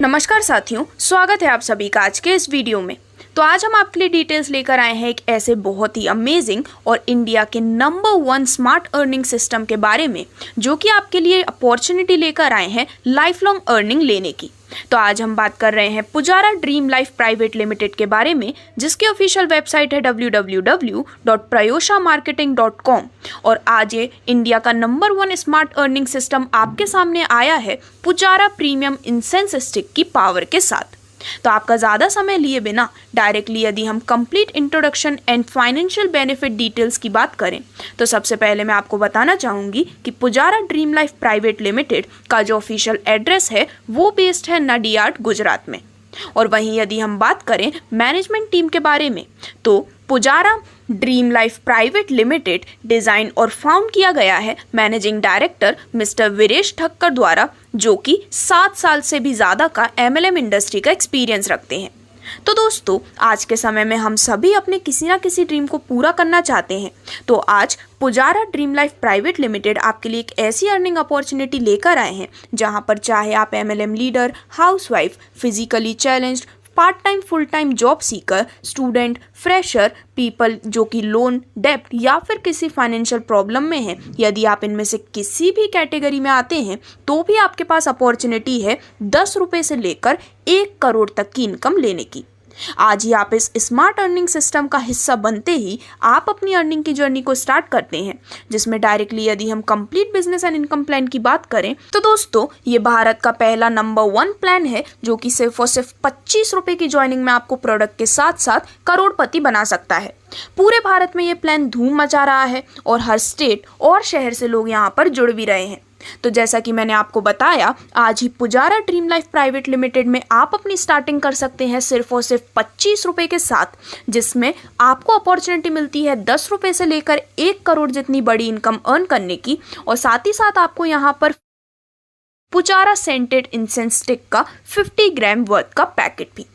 नमस्कार साथियों, स्वागत है आप सभी का आज के इस वीडियो में। तो आज हम आपके लिए डिटेल्स लेकर आए हैं एक ऐसे बहुत ही अमेजिंग और इंडिया के नंबर 1 स्मार्ट अर्निंग सिस्टम के बारे में, जो कि आपके लिए अपॉर्चुनिटी लेकर आए हैं लाइफ लॉन्ग अर्निंग लेने की। तो आज हम बात कर रहे हैं Pujara dream life private limited के बारे में, जिसकी ऑफिशियल वेबसाइट है www.prayoshamarketing.com। और आज ये इंडिया का नंबर 1 स्मार्ट अर्निंग सिस्टम आपके सामने आया है पुजारा प्रीमियम इंसेंस स्टिक की पावर के साथ। तो आपका ज़्यादा समय लिए बिना डायरेक्टली यदि हम complete introduction and financial benefit details की बात करें, तो सबसे पहले मैं आपको बताना चाहूँगी कि Pujara dream life private limited का जो ऑफिशियल एड्रेस है वो बेस्ड है नडियाड, गुजरात में। और वहीं यदि हम बात करें मैनेजमेंट टीम के बारे में, तो Pujara dream life private limited design और फाउंड किया गया है managing director mister Viresh Thakkar द्वारा, जो कि 7 साल से भी ज़्यादा का MLM इंडस्ट्री का एक्सपीरियंस रखते हैं। तो दोस्तों, आज के समय में हम सभी अपने किसी ना किसी ड्रीम को पूरा करना चाहते हैं। तो आज Pujara dream life private limited आपके लिए एक ऐसी अर्निंग अपॉर्चुनिटी लेकर आए हैं, जहां पर चाहे आप MLM leader, housewife, physically challenged, part time full time job seeker, student, fresher, people जो कि लोन, डेब्ट या फिर किसी फाइनेंशियल प्रॉब्लम में हैं, यदि आप इनमें से किसी भी कैटेगरी में आते हैं, तो भी आपके पास अपॉर्चुनिटी है 10 रुपये से लेकर 1 करोड़ तक की इनकम लेने की। आज ही आप इस स्मार्ट अर्निंग सिस्टम का हिस्सा बनते ही आप अपनी अर्निंग की जर्नी को स्टार्ट करते हैं, जिसमें डायरेक्टली यदि हम complete business and income plan की बात करें, तो दोस्तों ये भारत का पहला नंबर 1 प्लान है, जो कि सिर्फ और सिर्फ 25 रुपए की ज्वाइनिंग में आपको प्रोडक्ट के साथ साथ करोड़पति बना सकता है। पूरे भारत में ये प्लान धूम मचा रहा है और हर स्टेट और शहर से लोग यहाँ पर जुड़ भी रहे हैं। तो जैसा कि मैंने आपको बताया, आज ही Pujara dream life private limited में आप अपनी स्टार्टिंग कर सकते हैं सिर्फ और सिर्फ 25 रुपए के साथ, जिसमें आपको अपॉर्चुनिटी मिलती है 10 रुपए से लेकर 1 करोड़ जितनी बड़ी इनकम अर्न करने की। और साथ ही साथ आपको यहाँ पर पुजारा सेंटेड इंसेंस स्टिक का 50 ग्राम वर्थ का पैकेट भी।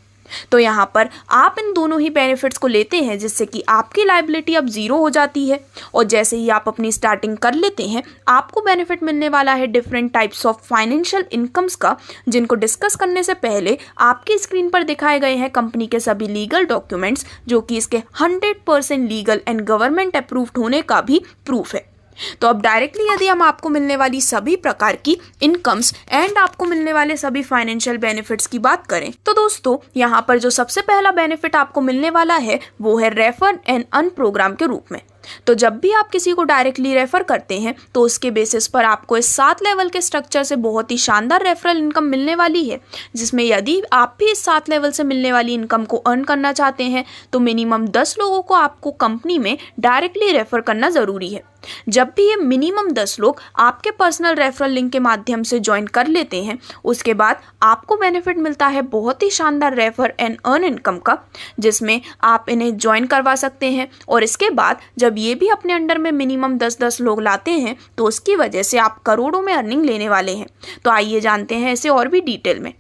तो यहाँ पर आप इन दोनों ही बेनिफिट्स को लेते हैं, जिससे कि आपकी लायबिलिटी अब 0 हो जाती है। और जैसे ही आप अपनी स्टार्टिंग कर लेते हैं, आपको बेनिफिट मिलने वाला है different types of financial incomes का, जिनको डिस्कस करने से पहले आपकी स्क्रीन पर दिखाए गए हैं कंपनी के सभी लीगल डॉक्यूमेंट्स, जो कि इसके 100% लीगल एंड गवर्नमेंट अप्रूव्ड होने का भी प्रूफ है। तो अब डायरेक्टली यदि हम आपको मिलने वाली सभी प्रकार की इनकम्स एंड आपको मिलने वाले सभी फाइनेंशियल बेनिफिट्स की बात करें, तो दोस्तों यहाँ पर जो सबसे पहला बेनिफिट आपको मिलने वाला है वो है रेफर एंड अर्न प्रोग्राम के रूप में। तो जब भी आप किसी को डायरेक्टली रेफर करते हैं, तो उसके बेसिस पर आपको इस 7 लेवल के स्ट्रक्चर से बहुत ही शानदार रेफरल इनकम मिलने वाली है, जिसमें यदि आप भी इस 7 लेवल से मिलने वाली इनकम को अर्न करना चाहते हैं, तो मिनिमम 10 लोगों को आपको कंपनी में डायरेक्टली रेफर करना ज़रूरी है। जब भी ये मिनिमम 10 लोग आपके पर्सनल रेफरल लिंक के माध्यम से ज्वाइन कर लेते हैं, उसके बाद आपको बेनिफिट मिलता है बहुत ही शानदार रेफर एंड अर्न इनकम का, जिसमें आप इन्हें ज्वाइन करवा सकते हैं। और इसके बाद जब ये भी अपने अंडर में मिनिमम 10-10 लोग लाते हैं, तो उसकी वजह से आप करोड़ों में अर्निंग लेने वाले हैं। तो आइए जानते हैं इसे और भी डिटेल में।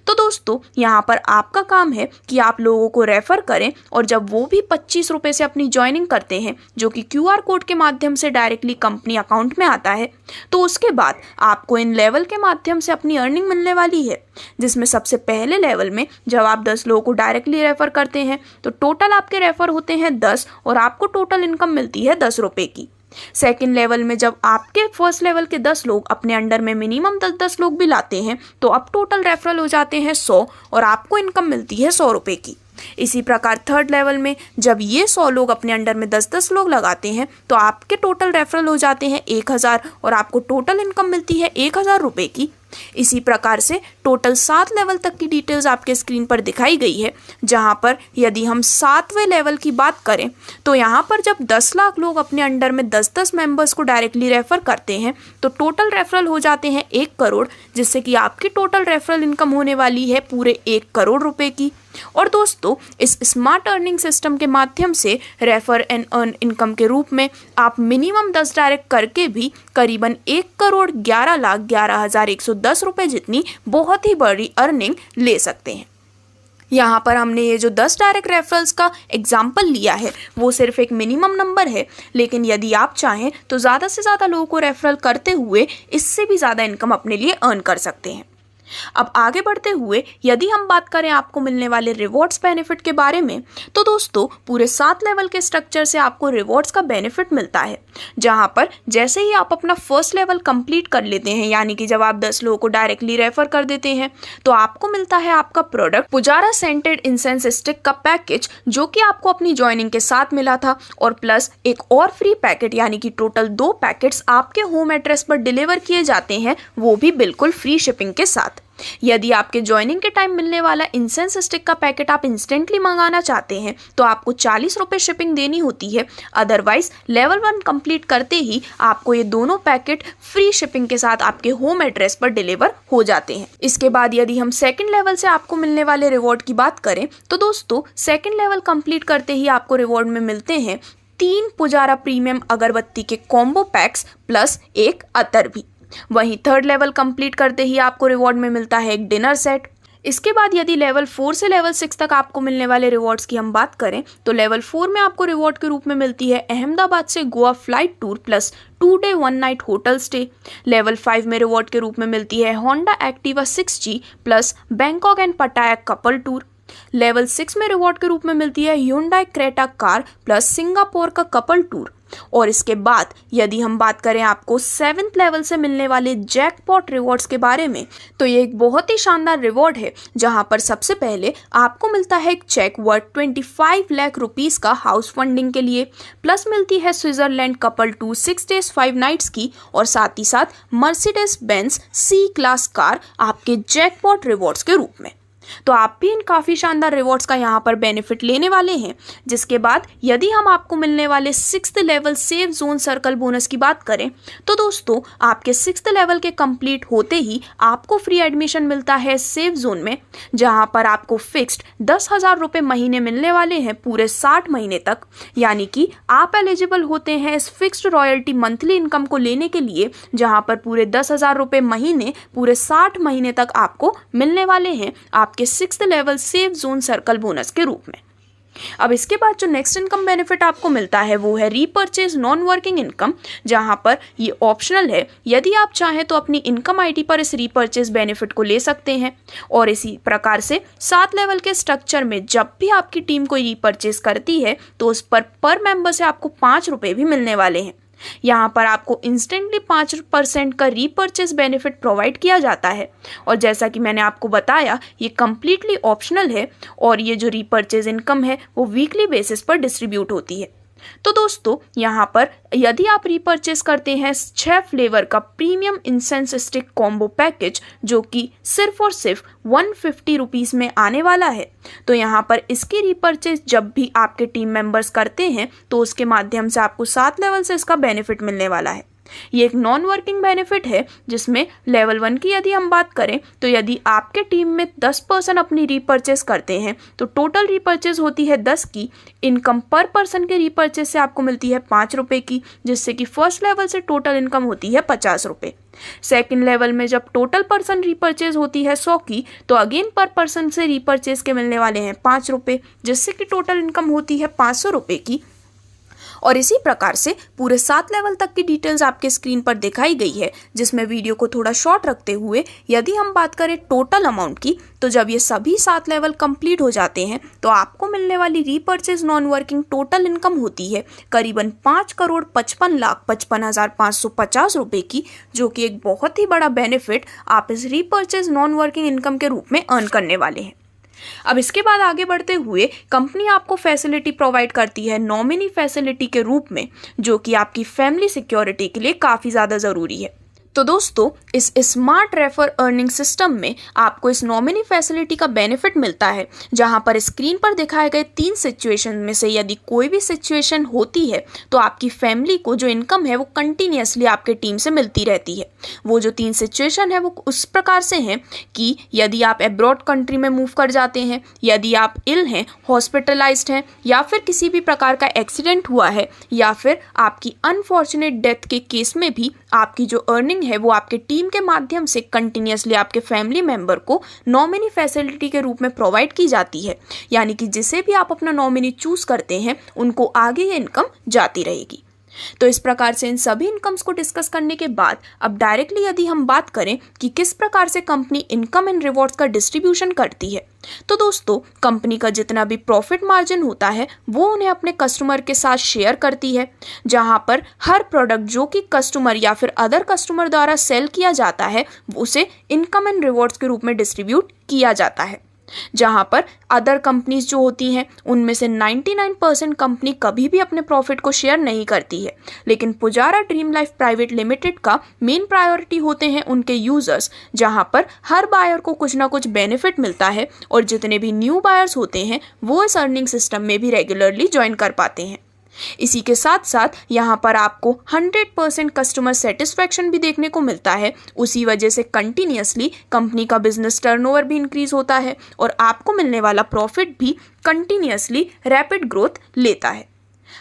तो दोस्तों, यहाँ पर आपका काम है कि आप लोगों को रेफर करें, और जब वो भी 25 रुपये से अपनी ज्वाइनिंग करते हैं, जो कि QR कोड के माध्यम से डायरेक्टली कंपनी अकाउंट में आता है, तो उसके बाद आपको इन लेवल के माध्यम से अपनी अर्निंग मिलने वाली है। जिसमें सबसे पहले लेवल में जब आप 10 लोगों को डायरेक्टली रेफर करते हैं, तो टोटल आपके रेफर होते हैं 10 और आपको टोटल इनकम मिलती है 10 रुपये की। सेकेंड लेवल में जब आपके फर्स्ट लेवल के 10 लोग अपने अंडर में मिनिमम 10-10 लोग भी लाते हैं, तो अब टोटल रेफरल हो जाते हैं 100 और आपको इनकम मिलती है 100 रुपये की। इसी प्रकार थर्ड लेवल में जब ये 100 लोग अपने अंडर में 10-10 लोग लगाते हैं, तो आपके टोटल रेफरल हो जाते हैं 1000 और आपको टोटल इनकम मिलती है 1000 रुपये की। इसी प्रकार से टोटल 7 लेवल तक की डिटेल्स आपके स्क्रीन पर दिखाई गई है, जहां पर यदि हम 7वें लेवल की बात करें, तो यहाँ पर जब 10 लाख लोग अपने अंडर में 10-10 मेंबर्स को डायरेक्टली रेफर करते हैं, तो टोटल रेफरल हो जाते हैं 1 करोड़, जिससे कि आपकी टोटल रेफरल इनकम होने वाली है पूरे 1 करोड़ रुपए की। और दोस्तों, इस स्मार्ट अर्निंग सिस्टम के माध्यम से रेफर एंड अर्न इनकम के रूप में आप मिनिमम 10 डायरेक्ट करके भी करीबन 1,11,11,110 रुपये जितनी बहुत ही बड़ी अर्निंग ले सकते हैं। यहाँ पर हमने ये जो 10 डायरेक्ट रेफरल्स का एग्जाम्पल लिया है, वो सिर्फ एक मिनिमम नंबर है, लेकिन यदि आप चाहें तो ज़्यादा से ज़्यादा लोगों को रेफरल करते हुए इससे भी ज़्यादा इनकम अपने लिए अर्न कर सकते हैं। अब आगे बढ़ते हुए यदि हम बात करें आपको मिलने वाले रिवॉर्ड्स बेनिफिट के बारे में, तो दोस्तों पूरे 7 लेवल के स्ट्रक्चर से आपको रिवॉर्ड्स का बेनिफिट मिलता है, जहां पर जैसे ही आप अपना फर्स्ट लेवल कंप्लीट कर लेते हैं, यानी कि जब आप 10 लोगों को डायरेक्टली रेफर कर देते हैं, तो आपको मिलता है आपका product Pujara scented incense stick का पैकेज, जो कि आपको अपनी ज्वाइनिंग के साथ मिला था, और प्लस एक और फ्री पैकेट, यानी कि टोटल 2 पैकेट्स आपके होम एड्रेस पर डिलीवर किए जाते हैं, वो भी बिल्कुल फ्री शिपिंग के साथ। यदि आपके ज्वाइनिंग के टाइम मिलने वाला इंसेंस स्टिक का पैकेट आप इंस्टेंटली मंगाना चाहते हैं, तो आपको 40 रुपये शिपिंग देनी होती है। अदरवाइज लेवल 1 कंप्लीट करते ही आपको ये दोनों पैकेट फ्री शिपिंग के साथ आपके होम एड्रेस पर डिलीवर हो जाते हैं। इसके बाद यदि हम सेकंड लेवल से आपको मिलने वाले रिवॉर्ड की बात करें, तो दोस्तों सेकंड लेवल कंप्लीट करते ही आपको रिवॉर्ड में मिलते हैं 3 पुजारा प्रीमियम अगरबत्ती के कॉम्बो पैक्स प्लस एक अतर भी। वहीं थर्ड लेवल कंप्लीट करते ही आपको रिवॉर्ड में मिलता है एक डिनर सेट। इसके बाद यदि लेवल 4 से लेवल 6 तक आपको मिलने वाले रिवॉर्ड्स की हम बात करें, तो लेवल 4 में आपको रिवॉर्ड के रूप में मिलती है अहमदाबाद से Goa flight tour plus 2 day 1 night hotel stay. Level 5 में रिवॉर्ड के रूप में मिलती है Honda Activa 6G plus Bangkok and पटाया कपल टूर। लेवल 6 में रिवॉर्ड के रूप में मिलती है Hyundai Creta car plus Singapore का कपल टूर। और इसके बाद यदि हम बात करें आपको 7th लेवल से मिलने वाले जैकपॉट रिवॉर्ड्स के बारे में, तो ये एक बहुत ही शानदार रिवॉर्ड है, जहां पर सबसे पहले आपको मिलता है एक चेक वर्थ 25 लाख रुपीस का हाउस फंडिंग के लिए, प्लस मिलती है Switzerland couple tour 6 days 5 nights की, और साथ ही साथ Mercedes Benz C class car आपके जैकपॉट रिवॉर्ड्स के रूप में। तो आप भी इन काफ़ी शानदार रिवॉर्ड्स का यहाँ पर बेनिफिट लेने वाले हैं। जिसके बाद यदि हम आपको मिलने वाले 6th level safe zone circle bonus की बात करें, तो दोस्तों आपके 6th लेवल के कंप्लीट होते ही आपको फ्री एडमिशन मिलता है सेफ जोन में, जहाँ पर आपको फिक्स्ड 10,000 रुपये महीने मिलने वाले हैं पूरे 60 महीने तक। यानी कि आप एलिजिबल होते हैं इस फिक्स्ड रॉयल्टी मंथली इनकम को लेने के लिए, जहाँ पर पूरे 10,000 रुपये महीने पूरे 60 महीने तक आपको मिलने वाले हैं आपके 6th level safe zone circle bonus के रूप में। अब इसके बाद जो नेक्स्ट इनकम बेनिफिट आपको मिलता है वो है रीपर्चेज नॉन वर्किंग इनकम, जहां पर ये ऑप्शनल है। यदि आप चाहें तो अपनी इनकम आईडी पर इस रीपर्चेज बेनिफिट को ले सकते हैं। और इसी प्रकार से 7 लेवल के स्ट्रक्चर में जब भी आपकी टीम कोई रीपर्चेज करती है, तो उस पर मेंबर से आपको 5 रुपये भी मिलने वाले हैं। यहाँ पर आपको इंस्टेंटली 5% का रीपर्चेज बेनिफिट प्रोवाइड किया जाता है। और जैसा कि मैंने आपको बताया, ये कम्प्लीटली ऑप्शनल है, और ये जो रीपर्चेज इनकम है वो वीकली बेसिस पर डिस्ट्रीब्यूट होती है। तो दोस्तों यहाँ पर यदि आप रीपर्चेस करते हैं 6 फ्लेवर का premium incense stick combo package, जो कि सिर्फ और सिर्फ 150 रुपीज़ में आने वाला है, तो यहाँ पर इसकी रीपर्चेस जब भी आपके टीम मेंबर्स करते हैं, तो उसके माध्यम से आपको 7 लेवल से इसका बेनिफिट मिलने वाला है। ये एक नॉन वर्किंग बेनिफिट है, जिसमें लेवल 1 की यदि हम बात करें, तो यदि आपके टीम में 10% अपनी रीपर्चेस करते हैं, तो टोटल रीपर्चेस होती है 10 की। इनकम पर पर्सन के रीपर्चेस से आपको मिलती है 5 रुपये की, जिससे कि फर्स्ट लेवल से टोटल इनकम होती है 50 रुपये। सेकेंड लेवल में जब टोटल पर्सन रीपर्चेज होती है 100 की, तो अगेन पर पर्सन से रीपर्चेज के मिलने वाले हैं 5 रुपये, जिससे कि टोटल इनकम होती है 500 रुपये की। और इसी प्रकार से पूरे 7 लेवल तक की डिटेल्स आपके स्क्रीन पर दिखाई गई है, जिसमें वीडियो को थोड़ा शॉर्ट रखते हुए यदि हम बात करें टोटल अमाउंट की, तो जब ये सभी 7 लेवल कंप्लीट हो जाते हैं, तो आपको मिलने वाली repurchase non working total income होती है करीबन 5,55,55,550 रुपये की, जो कि एक बहुत ही बड़ा बेनिफिट आप इस रीपर्चेज नॉन वर्किंग इनकम के रूप में अर्न करने वाले हैं। अब इसके बाद आगे बढ़ते हुए कंपनी आपको फैसिलिटी प्रोवाइड करती है नॉमिनी फैसिलिटी के रूप में, जो कि आपकी फैमिली सिक्योरिटी के लिए काफ़ी ज़्यादा ज़रूरी है। तो दोस्तों इस स्मार्ट रेफर अर्निंग सिस्टम में आपको इस नॉमिनी फैसिलिटी का बेनिफिट मिलता है, जहां पर स्क्रीन पर दिखाए गए 3 सिचुएशन में से यदि कोई भी सिचुएशन होती है, तो आपकी फैमिली को जो इनकम है वो कंटिन्यूसली आपके टीम से मिलती रहती है। वो जो 3 सिचुएशन है वो उस प्रकार से हैं कि यदि आप अब्रॉड कंट्री में मूव कर जाते हैं, यदि आप इल हैं, हॉस्पिटलाइज्ड हैं, या फिर किसी भी प्रकार का एक्सीडेंट हुआ है, या फिर आपकी अनफॉर्चुनेट डेथ के केस में भी आपकी जो अर्निंग है वो आपके टीम के माध्यम से कंटिन्यूसली आपके फैमिली मेंबर को नॉमिनी फैसिलिटी के रूप में प्रोवाइड की जाती है। यानी कि जिसे भी आप अपना नॉमिनी चूज करते हैं, उनको आगे ये इनकम जाती रहेगी। तो इस प्रकार से इन सभी इनकम्स को डिस्कस करने के बाद अब डायरेक्टली यदि हम बात करें कि किस प्रकार से कंपनी इनकम एंड रिवॉर्ड्स का डिस्ट्रीब्यूशन करती है, तो दोस्तों कंपनी का जितना भी प्रॉफिट मार्जिन होता है वो उन्हें अपने कस्टमर के साथ शेयर करती है, जहां पर हर प्रोडक्ट जो कि कस्टमर या फिर अदर कस्टमर द्वारा सेल किया जाता है उसे इनकम एंड रिवॉर्ड्स के रूप में डिस्ट्रीब्यूट किया जाता है। जहां पर अदर कंपनीज जो होती हैं उनमें से 99% कंपनी कभी भी अपने प्रॉफिट को शेयर नहीं करती है, लेकिन Pujara dream life private limited का मेन प्रायोरिटी होते हैं उनके यूजर्स, जहां पर हर बायर को कुछ ना कुछ बेनिफिट मिलता है और जितने भी न्यू बायर्स होते हैं वो इस अर्निंग सिस्टम में भी रेगुलरली ज्वाइन कर पाते हैं। इसी के साथ साथ यहाँ पर आपको 100% कस्टमर सेटिस्फैक्शन भी देखने को मिलता है। उसी वजह से कंटिन्यूअसली कंपनी का बिजनेस टर्नओवर भी इंक्रीज होता है और आपको मिलने वाला प्रॉफिट भी कंटिन्यूअसली रैपिड ग्रोथ लेता है।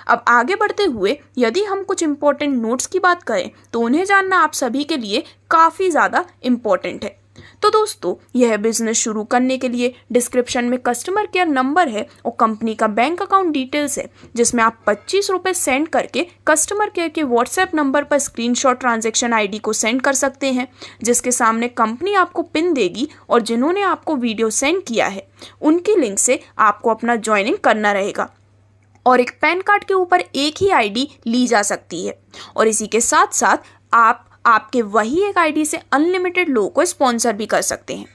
अब आगे बढ़ते हुए यदि हम कुछ इंपॉर्टेंट नोट्स की बात करें तो उन्हें जानना आप सभी के लिए काफ़ी ज़्यादा इम्पॉर्टेंट है। तो दोस्तों यह बिजनेस शुरू करने के लिए डिस्क्रिप्शन में कस्टमर केयर नंबर है और कंपनी का बैंक अकाउंट डिटेल्स है, जिसमें आप 25 रुपये सेंड करके कस्टमर केयर के व्हाट्सएप नंबर पर स्क्रीनशॉट ट्रांजैक्शन आईडी को सेंड कर सकते हैं, जिसके सामने कंपनी आपको पिन देगी और जिन्होंने आपको वीडियो सेंड किया है उनकी लिंक से आपको अपना ज्वाइनिंग करना रहेगा और एक पैन कार्ड के ऊपर एक ही आईडी ली जा सकती है और इसी के साथ साथ आप आपके वही एक आईडी से अनलिमिटेड लोगों को स्पॉन्सर भी कर सकते हैं।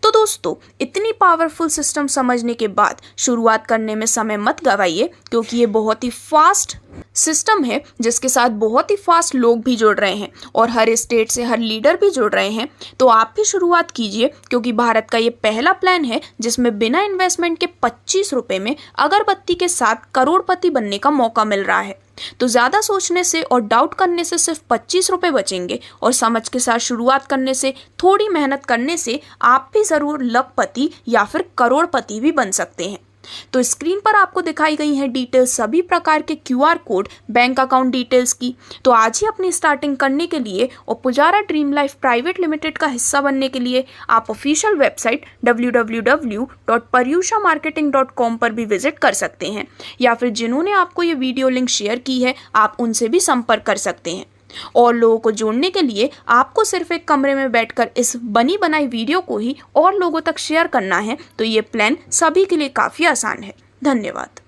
तो दोस्तों इतनी पावरफुल सिस्टम समझने के बाद शुरुआत करने में समय मत गवाइए, क्योंकि ये बहुत ही फास्ट सिस्टम है जिसके साथ बहुत ही फास्ट लोग भी जुड़ रहे हैं और हर स्टेट से हर लीडर भी जुड़ रहे हैं। तो आप भी शुरुआत कीजिए, क्योंकि भारत का ये पहला प्लान है जिसमें बिना इन्वेस्टमेंट के 25 रुपये में अगरबत्ती के साथ करोड़पति बनने का मौका मिल रहा है। तो ज़्यादा सोचने से और डाउट करने से सिर्फ 25 रुपये बचेंगे और समझ के साथ शुरुआत करने से, थोड़ी मेहनत करने से आप भी ज़रूर लखपति या फिर करोड़पति भी बन सकते हैं। तो स्क्रीन पर आपको दिखाई गई हैं डिटेल्स सभी प्रकार के QR code bank account details की। तो आज ही अपनी स्टार्टिंग करने के लिए और Pujara dream life private limited का हिस्सा बनने के लिए आप ऑफिशियल वेबसाइट www.paryushamarketing.com पर भी विजिट कर सकते हैं, या फिर जिन्होंने आपको ये वीडियो लिंक शेयर की है आप उनसे भी संपर्क कर सकते हैं। और लोगों को जोड़ने के लिए आपको सिर्फ एक कमरे में बैठकर इस बनी बनाई वीडियो को ही और लोगों तक शेयर करना है। तो ये प्लान सभी के लिए काफ़ी आसान है। धन्यवाद।